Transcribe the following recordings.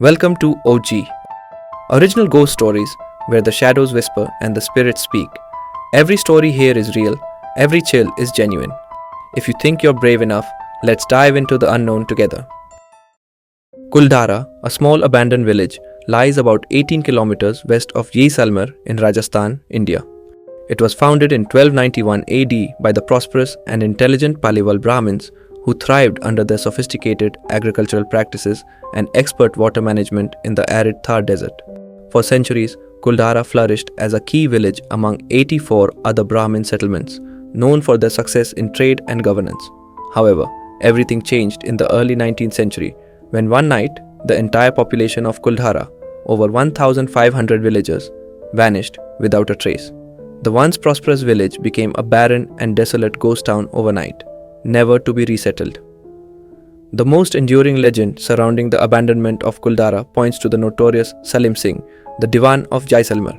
Welcome to OG, original ghost stories where the shadows whisper and the spirits speak. Every story here is real, every chill is genuine. If you think you're brave enough, let's dive into the unknown together. Kuldhara, a small abandoned village, lies about 18 kilometers west of Jaisalmer in Rajasthan, India. It was founded in 1291 AD by the prosperous and intelligent Paliwal Brahmins who thrived under their sophisticated agricultural practices and expert water management in the arid Thar Desert. For centuries, Kuldhara flourished as a key village among 84 other Brahmin settlements, known for their success in trade and governance. However, everything changed in the early 19th century when one night, the entire population of Kuldhara, over 1,500 villagers, vanished without a trace. The once prosperous village became a barren and desolate ghost town overnight, never to be resettled. The most enduring legend surrounding the abandonment of Kuldhara points to the notorious Salim Singh, the Diwan of Jaisalmer.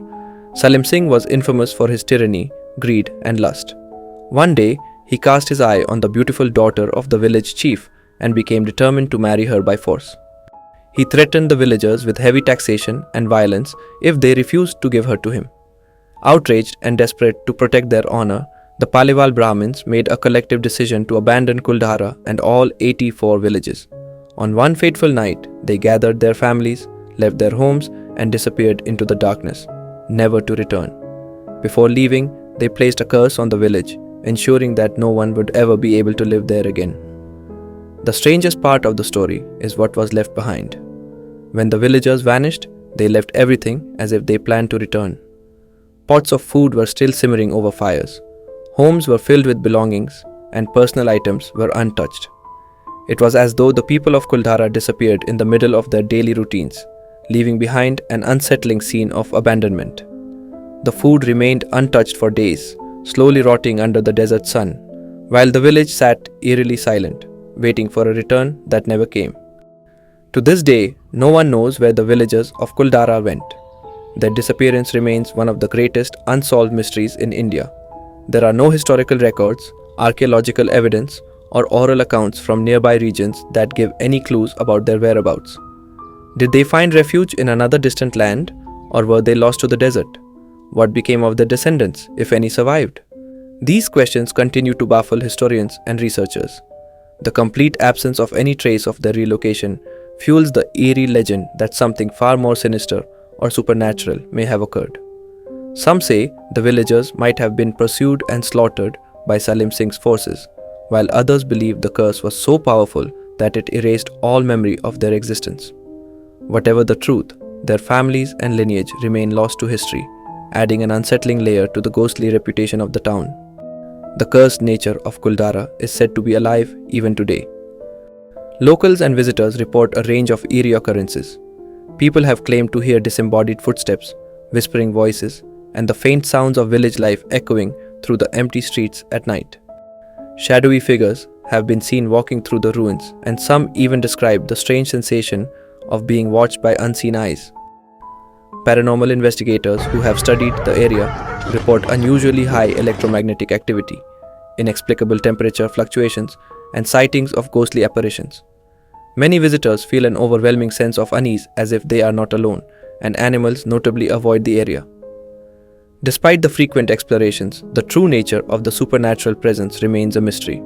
Salim Singh was infamous for his tyranny, greed, and lust. One day, he cast his eye on the beautiful daughter of the village chief and became determined to marry her by force. He threatened the villagers with heavy taxation and violence if they refused to give her to him. Outraged and desperate to protect their honor, the Paliwal Brahmins made a collective decision to abandon Kuldhara and all 84 villages. On one fateful night, they gathered their families, left their homes, and disappeared into the darkness, never to return. Before leaving, they placed a curse on the village, ensuring that no one would ever be able to live there again. The strangest part of the story is what was left behind. When the villagers vanished, they left everything as if they planned to return. Pots of food were still simmering over fires. Homes were filled with belongings, and personal items were untouched. It was as though the people of Kuldhara disappeared in the middle of their daily routines, leaving behind an unsettling scene of abandonment. The food remained untouched for days, slowly rotting under the desert sun, while the village sat eerily silent, waiting for a return that never came. To this day, no one knows where the villagers of Kuldhara went. Their disappearance remains one of the greatest unsolved mysteries in India. There are no historical records, archaeological evidence, or oral accounts from nearby regions that give any clues about their whereabouts. Did they find refuge in another distant land, or were they lost to the desert? What became of their descendants, if any survived? These questions continue to baffle historians and researchers. The complete absence of any trace of their relocation fuels the eerie legend that something far more sinister or supernatural may have occurred. Some say the villagers might have been pursued and slaughtered by Salim Singh's forces, while others believe the curse was so powerful that it erased all memory of their existence. Whatever the truth, their families and lineage remain lost to history, adding an unsettling layer to the ghostly reputation of the town. The cursed nature of Kuldhara is said to be alive even today. Locals and visitors report a range of eerie occurrences. People have claimed to hear disembodied footsteps, whispering voices, and the faint sounds of village life echoing through the empty streets at night. Shadowy figures have been seen walking through the ruins, and some even describe the strange sensation of being watched by unseen eyes. Paranormal investigators who have studied the area report unusually high electromagnetic activity, inexplicable temperature fluctuations, and sightings of ghostly apparitions. Many visitors feel an overwhelming sense of unease as if they are not alone, and animals notably avoid the area. Despite the frequent explorations, the true nature of the supernatural presence remains a mystery.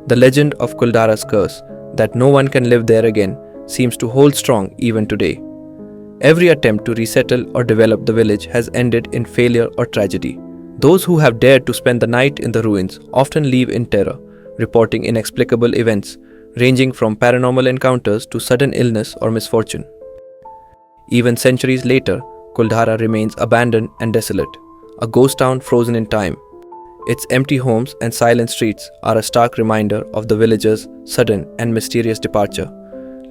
The legend of Kuldhara's curse, that no one can live there again, seems to hold strong even today. Every attempt to resettle or develop the village has ended in failure or tragedy. Those who have dared to spend the night in the ruins often leave in terror, reporting inexplicable events ranging from paranormal encounters to sudden illness or misfortune. Even centuries later, Kuldhara remains abandoned and desolate, a ghost town frozen in time. Its empty homes and silent streets are a stark reminder of the villagers' sudden and mysterious departure,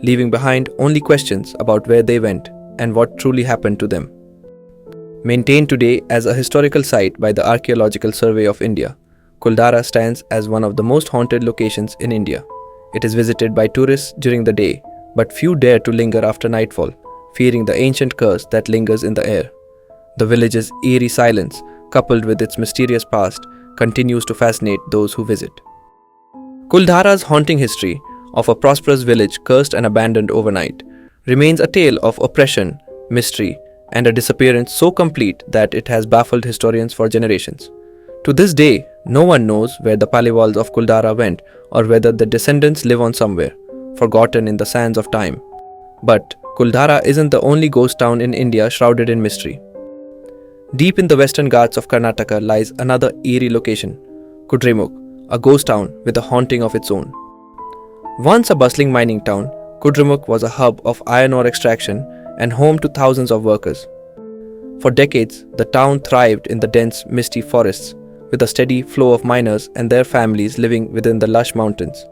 leaving behind only questions about where they went and what truly happened to them. Maintained today as a historical site by the Archaeological Survey of India, Kuldhara stands as one of the most haunted locations in India. It is visited by tourists during the day, but few dare to linger after nightfall, fearing the ancient curse that lingers in the air. The village's eerie silence, coupled with its mysterious past, continues to fascinate those who visit. Kuldhara's haunting history of a prosperous village cursed and abandoned overnight remains a tale of oppression, mystery, and a disappearance so complete that it has baffled historians for generations. To this day, no one knows where the Paliwals of Kuldhara went or whether the descendants live on somewhere, forgotten in the sands of time. But Kuldhara isn't the only ghost town in India shrouded in mystery. Deep in the western Ghats of Karnataka lies another eerie location, Kudremukh, a ghost town with a haunting of its own. Once a bustling mining town, Kudremukh was a hub of iron ore extraction and home to thousands of workers. For decades, the town thrived in the dense, misty forests, with a steady flow of miners and their families living within the lush mountains.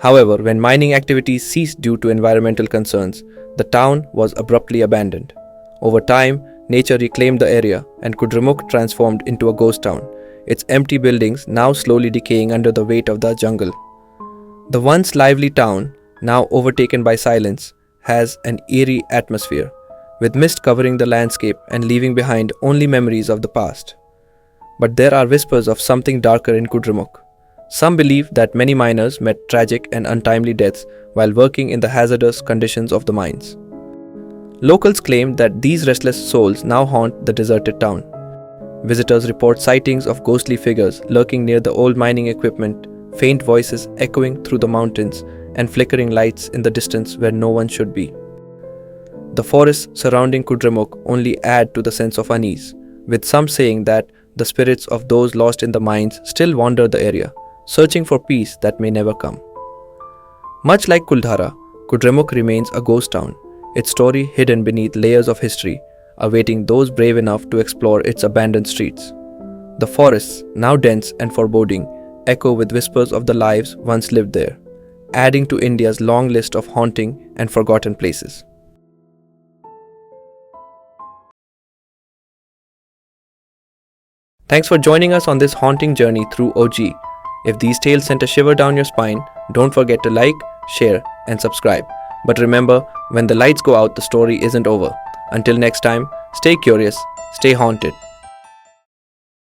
However, when mining activities ceased due to environmental concerns, the town was abruptly abandoned. Over time, nature reclaimed the area and Kudremukh transformed into a ghost town, its empty buildings now slowly decaying under the weight of the jungle. The once lively town, now overtaken by silence, has an eerie atmosphere, with mist covering the landscape and leaving behind only memories of the past. But there are whispers of something darker in Kudremukh. Some believe that many miners met tragic and untimely deaths while working in the hazardous conditions of the mines. Locals claim that these restless souls now haunt the deserted town. Visitors report sightings of ghostly figures lurking near the old mining equipment, faint voices echoing through the mountains, and flickering lights in the distance where no one should be. The forests surrounding Kudremukh only add to the sense of unease, with some saying that the spirits of those lost in the mines still wander the area, searching for peace that may never come. Much like Kuldhara, Kudremukh remains a ghost town, its story hidden beneath layers of history, awaiting those brave enough to explore its abandoned streets. The forests, now dense and foreboding, echo with whispers of the lives once lived there, adding to India's long list of haunting and forgotten places. Thanks for joining us on this haunting journey through OG. If these tales sent a shiver down your spine, don't forget to like, share, and subscribe. But remember, when the lights go out, the story isn't over. Until next time, stay curious, stay haunted,